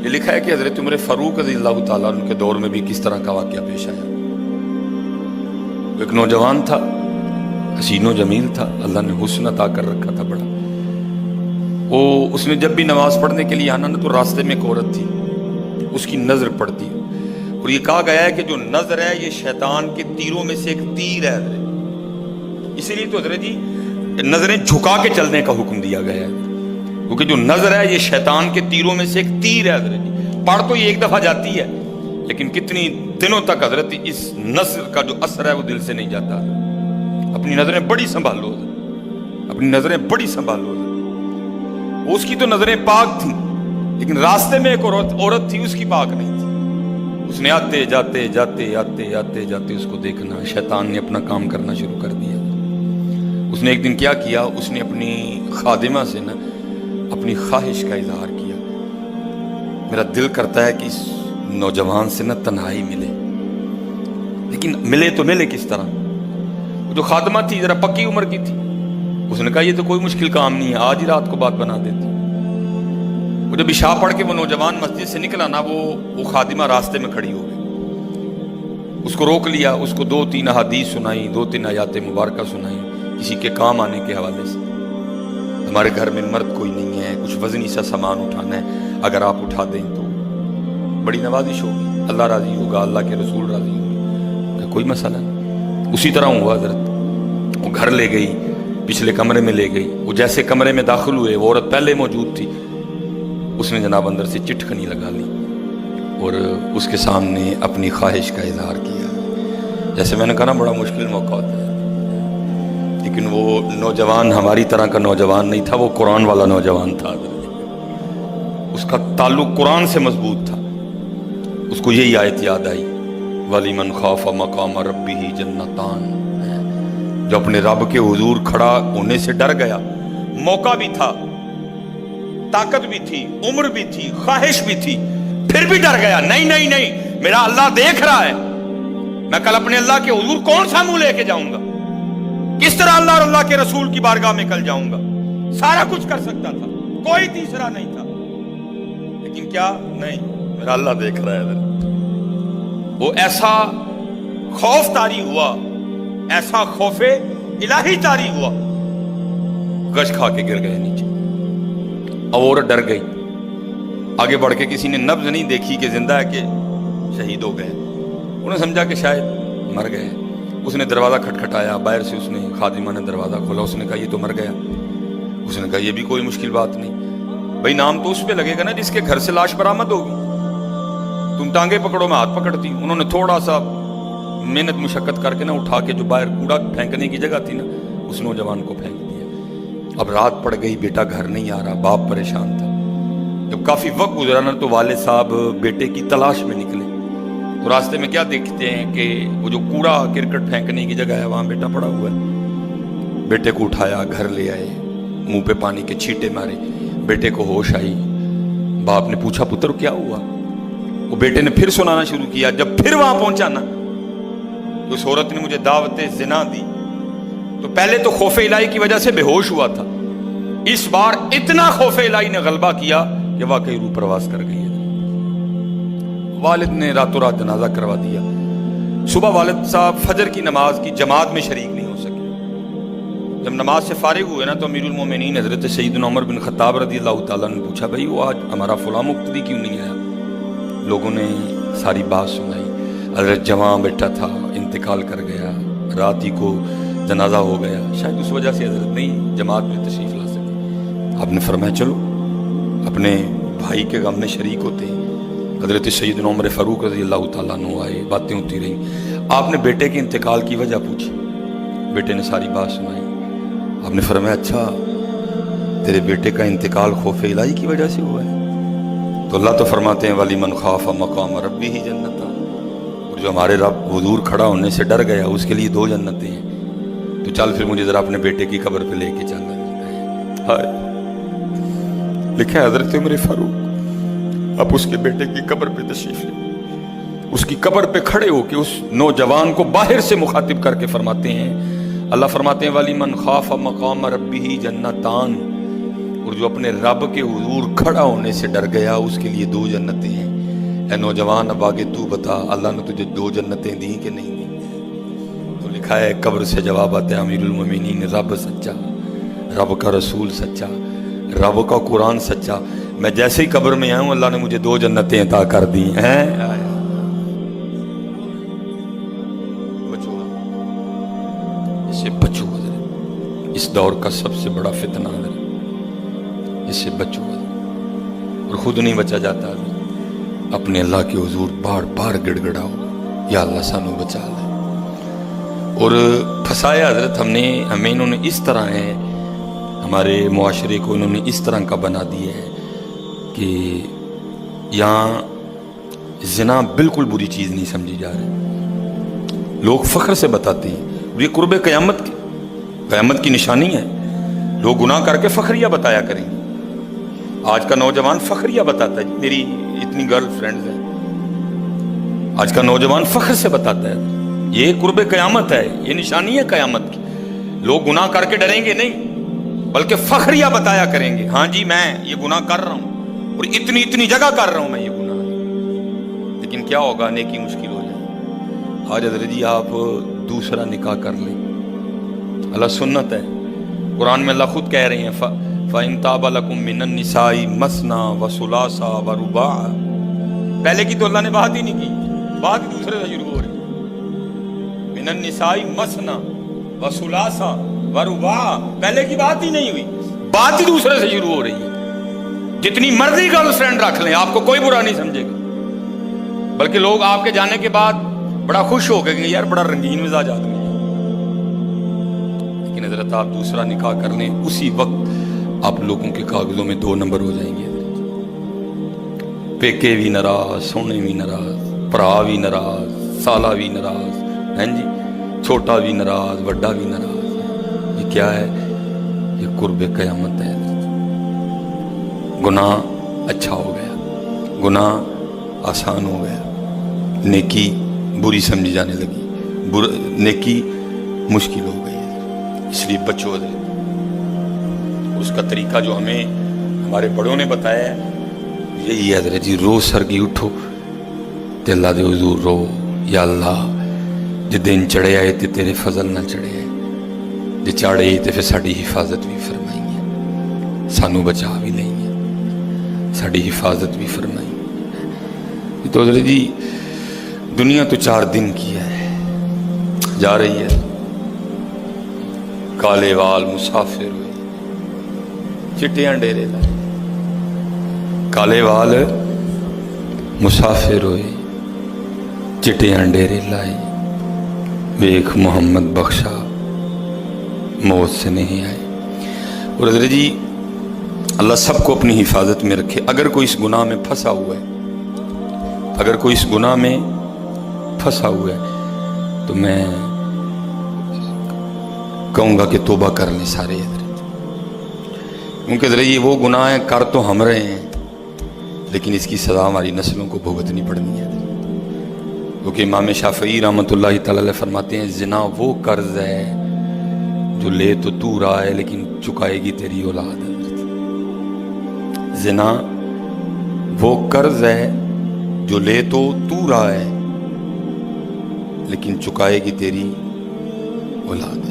یہ لکھا ہے کہ حضرت عمر فاروق رضی اللہ تعالیٰ عنہ کے دور میں بھی کس طرح کا واقعہ پیش آیا۔ ایک نوجوان تھا، حسین و جمیل تھا، اللہ نے حسن عطا کر رکھا تھا بڑا۔ اس نے جب بھی نماز پڑھنے کے لیے آنا نا تو راستے میں ایک عورت تھی، اس کی نظر پڑتی، اور یہ کہا گیا ہے کہ جو نظر ہے یہ شیطان کے تیروں میں سے ایک تیر ہے حضرت۔ اسی لیے تو حضرت جی نظریں جھکا کے چلنے کا حکم دیا گیا ہے، کیونکہ جو نظر ہے یہ شیطان کے تیروں میں سے ایک تیر ہے حضرت جی۔ پڑھ تو یہ ایک دفعہ جاتی ہے لیکن کتنی دنوں تک حضرت اس نظر کا جو اثر ہے وہ دل سے نہیں جاتا۔ اپنی نظریں بڑی سنبھالو، اپنی نظریں بڑی سنبھالو۔ اس کی تو نظریں پاک تھیں لیکن راستے میں ایک عورت تھی، اس کی پاک نہیں تھی۔ اس نے آتے جاتے جاتے آتے آتے جاتے اس کو دیکھنا، شیطان نے اپنا کام کرنا شروع کر دیا۔ اس نے ایک دن کیا کیا، اس نے اپنی خادمہ سے نا اپنی خواہش کا اظہار کیا، میرا دل کرتا ہے کہ اس نوجوان سے نا تنہائی ملے، لیکن ملے تو ملے کس طرح؟ وہ جو خادمہ تھی ذرا پکی عمر کی تھی، اس نے کہا یہ تو کوئی مشکل کام نہیں ہے، آج ہی رات کو بات بنا دیتی۔ وہ جب عشاء پڑھ کے وہ نوجوان مسجد سے نکلا نا، وہ خادمہ راستے میں کھڑی ہو گئی، اس کو روک لیا، اس کو 2-3 احادیث سنائی، 2-3 آیات مبارکہ سنائی کسی کے کام آنے کے حوالے سے۔ ہمارے گھر میں مرد کوئی نہیں ہے، کچھ وزنی سا سامان اٹھانا ہے، اگر آپ اٹھا دیں تو بڑی نوازش ہوگی، اللہ راضی ہوگا، اللہ کے رسول راضی ہوگا، کوئی مسئلہ نہیں۔ اسی طرح ہوا حضرت، وہ گھر لے گئی، پچھلے کمرے میں لے گئی۔ وہ جیسے کمرے میں داخل ہوئے، وہ عورت پہلے موجود تھی، اس نے جناب اندر سے چٹکنی لگا لی اور اس کے سامنے اپنی خواہش کا اظہار کیا۔ جیسے میں نے کہا نا بڑا مشکل موقع ہوتا ہے، لیکن وہ نوجوان ہماری طرح کا نوجوان نہیں تھا، وہ قرآن والا نوجوان تھا، اس کا تعلق قرآن سے مضبوط تھا۔ اس کو یہی آیت یاد آئی، وَلِمَنْ خَافَ مَقَامَ رَبِّهِ جَنَّتَانِ، جو اپنے رب کے حضور کھڑا ہونے سے ڈر گیا، موقع بھی تھا، طاقت بھی تھی، عمر بھی تھی، خواہش بھی تھی، پھر بھی ڈر گیا، نہیں، میرا اللہ دیکھ رہا ہے، میں کل اپنے اللہ کے حضور کون سا منہ لے کے جاؤں گا، کس طرح اللہ اور اللہ کے رسول کی بارگاہ میں کل جاؤں گا، سارا کچھ کر سکتا تھا، کوئی تیسرا نہیں تھا، لیکن کیا نہیں، میرا اللہ دیکھ رہا ہے۔ وہ ایسا خوف طاری ہوا، ایسا خوف الہی طاری ہوا، گش کھا کے گر گئے نیچے۔ اب عورت ڈر گئی، آگے بڑھ کے کسی نے نبض نہیں دیکھی کہ زندہ ہے کہ شہید ہو گئے، انہوں نے سمجھا کہ شاید مر گئے۔ اس نے دروازہ کھٹکھٹایا، باہر سے اس نے خادمہ نے دروازہ کھولا، اس نے کہا یہ تو مر گیا۔ اس نے کہا یہ بھی کوئی مشکل بات نہیں، بھائی نام تو اس پہ لگے گا نا جس کے گھر سے لاش برآمد ہوگی، تم ٹانگیں پکڑو میں ہاتھ پکڑتی۔ انہوں نے تھوڑا سا محنت مشقت کر کے نا اٹھا کے جو باہر کوڑا پھینکنے کی جگہ تھی نا، اس نوجوان کو پھینک دیا۔ اب رات پڑ گئی، بیٹا گھر نہیں آ رہا، باپ پریشان تھا۔ جب کافی وقت گزرا نا تو والد صاحب بیٹے کی تلاش میں نکلے، تو راستے میں کیا دیکھتے ہیں کہ وہ جو کوڑا کرکٹ پھینکنے کی جگہ ہے وہاں بیٹا پڑا ہوا ہے۔ بیٹے کو اٹھایا، گھر لے آئے، منہ پہ پانی کے چھینٹے مارے، بیٹے کو ہوش آئی۔ باپ نے پوچھا پتر کیا ہوا؟ وہ بیٹے نے پھر سنانا شروع کیا۔ جب پھر وہاں پہنچا نا، اس عورت نے مجھے دعوت زنا دی، تو پہلے تو خوف الہی کی وجہ سے بے ہوش ہوا تھا، اس بار اتنا خوف الہی نے غلبہ کیا کہ واقعی روح پرواز کر گئی ہے۔ والد نے راتوں رات جنازہ کروا دیا۔ صبح والد صاحب فجر کی نماز کی جماعت میں شریک نہیں ہو سکے۔ جب نماز سے فارغ ہوئے نا تو امیر المومنین حضرت سیدنا عمر بن خطاب رضی اللہ تعالیٰ نے پوچھا بھائی وہ آج ہمارا فلاں مقتدی کیوں نہیں آیا؟ لوگوں نے ساری بات سنائی۔ حضرت جوان بیٹا تھا، انتقال کر گیا، رات ہی کو جنازہ ہو گیا، شاید اس وجہ سے حضرت نہیں جماعت میں تشریف لا سکے۔ آپ نے فرمایا چلو اپنے بھائی کے غم میں شریک ہوتے ہیں۔ حضرت سیدنا عمر فاروق رضی اللہ تعالیٰ عنہ آئے، باتیں ہوتی رہیں۔ آپ نے بیٹے کے انتقال کی وجہ پوچھی، بیٹے نے ساری بات سنائی۔ آپ نے فرمایا اچھا تیرے بیٹے کا انتقال خوف الہی کی وجہ سے ہوا ہے؟ تو اللہ تو فرماتے ہیں وَلِمَنْ خَافَ مَقَامَ رَبِّهِ جَنَّتَانِ، اور جو ہمارے رب حضور کھڑا ہونے سے ڈر گیا اس کے لیے 2 جنتیں ہیں۔ تو چل پھر مجھے ذرا اپنے بیٹے کی قبر پہ لے کے چلنا۔ ہائے، لکھا ہے حضرت عمر فاروق اب اس کے بیٹے کی قبر پہ تشریف لے، اس کی قبر پہ کھڑے ہو کے اس نوجوان کو باہر سے مخاطب کر کے فرماتے ہیں، اللہ فرماتے ہیں وَلِمَنْ خَافَ مَقَامَ رَبِّهِ جَنَّتَانِ، اور جو اپنے رب کے حضور کھڑا ہونے سے ڈر گیا اس کے لیے 2 جنتیں ہیں۔ اے نوجوان اب آگے تو بتا، اللہ نے تجھے 2 جنتیں دی کہ نہیں دی؟ تو لکھا ہے قبر سے جواب آتا ہے امیر المومنین، رب سچا، رب کا رسول سچا، رب کا قرآن سچا، میں جیسے ہی قبر میں آیا ہوں اللہ نے مجھے 2 جنتیں عطا کر دی ہیں۔ بچو اس سے بچو، اس دور کا سب سے بڑا فتنہ ہے، اس سے بچو، اور خود نہیں بچا جاتا، اپنے اللہ کے حضور بار بار گڑ گڑاؤ، یا اللہ سانو بچا لے۔ اور پھنسایا حضرت ہمیں انہوں نے اس طرح ہے، ہمارے معاشرے کو انہوں نے اس طرح کا بنا دیا ہے کہ یہاں زنا بالکل بری چیز نہیں سمجھی جا رہی، لوگ فخر سے بتاتے ہیں، اور یہ قرب قیامت کی نشانی ہے۔ لوگ گناہ کر کے فخریہ بتایا کریں گے۔ آج کا نوجوان فخریہ بتاتا ہے، میری اتنی گرل فرینڈز ہیں، آج کا نوجوان فخر سے بتاتا ہے، یہ قرب قیامت ہے، یہ نشانی ہے قیامت کی۔ لوگ گناہ کر کے ڈریں گے نہیں، بلکہ فخریہ بتایا کریں گے، ہاں جی میں یہ گناہ کر رہا ہوں اور اتنی جگہ کر رہا ہوں میں یہ گناہ۔ لیکن کیا ہوگا، نیکی مشکل ہو جائے۔ آج حضرت جی آپ دوسرا نکاح کر لیں، اللہ سنت ہے، قرآن میں اللہ خود کہہ رہے ہیں فَإِن طَابَ لَكُم مِّنَ النِّسَاءِ مَثْنَىٰ وَثُلَاثَا وَرُبَاعَ۔ پہلے کی تو اللہ نے بات ہی نہیں کی، بات ہی دوسرے سے شروع ہو رہی ہے۔ مِّنَ النِّسَاءِ مَثْنَىٰ وَثُلَاثَا وَرُبَاعَ، پہلے کی بات ہی نہیں ہوئی، بات ہی دوسرے سے شروع ہو رہی ہے۔ جتنی مرضی گرل فرینڈ رکھ لیں، آپ کو کوئی برا نہیں سمجھے گا، بلکہ لوگ آپ کے جانے کے بعد بڑا خوش ہو گئے کہ یار بڑا رنگین مزاج آدمی ہے۔ لیکن حضرت آپ دوسرا نکاح کر لیں، اسی وقت آپ لوگوں کے کاغذوں میں 2 نمبر ہو جائیں گے۔ پیکے بھی ناراض، سونے بھی ناراض، پرا بھی ناراض، سالہ بھی ناراض، ہیں جی، چھوٹا بھی ناراض، بڑا بھی ناراض۔ یہ کیا ہے؟ یہ قرب قیامت ہے۔ گناہ اچھا ہو گیا، گناہ آسان ہو گیا، نیکی بری سمجھی جانے لگی، نیکی مشکل ہو گئی۔ اس لیے بچو حضرت، اس کا طریقہ جو ہمیں ہمارے بڑوں نے بتایا ہے یہی ہے حضرت جی، روز سرگی اٹھو تے اللہ دے حضور رو، یا اللہ جے دن چڑھے آئے تے تیرے فضل نہ چڑھے آئے، جے چڑھے تے پھر ساڑی حفاظت بھی فرمائیں گے، سانو بچا بھی لیں گے، ساڑی حفاظت بھی فرمائیں گے۔ تو حضرت جی دنیا تو 4 دن کی ہے، جا رہی ہے، کالے وال مسافر ہوئے، چٹیاں ڈیرے لائے، کالے وال مسافر ہوئے، چٹیاں ڈیرے لائے، ویکھ محمد بخشا موت سے نہیں آئے۔ اور حضرت جی اللہ سب کو اپنی حفاظت میں رکھے۔ اگر کوئی اس گناہ میں پھنسا ہوا ہے، اگر کوئی اس گناہ میں پھنسا ہوا ہے تو میں کہوں گا کہ توبہ کر لیں سارے حضرت، کیونکہ حضرت یہ وہ گناہ ہیں کر تو ہم رہے ہیں، لیکن اس کی سزا ہماری نسلوں کو بھگتنی پڑنی ہے۔ کیونکہ امام شافعی رحمۃ اللہ تعالی علیہ فرماتے ہیں زنا وہ قرض ہے جو لے تو رہا ہے لیکن چکائے گی تیری اولاد۔ زنا وہ قرض ہے جو لے تو رہا ہے لیکن چکائے گی تیری اولاد۔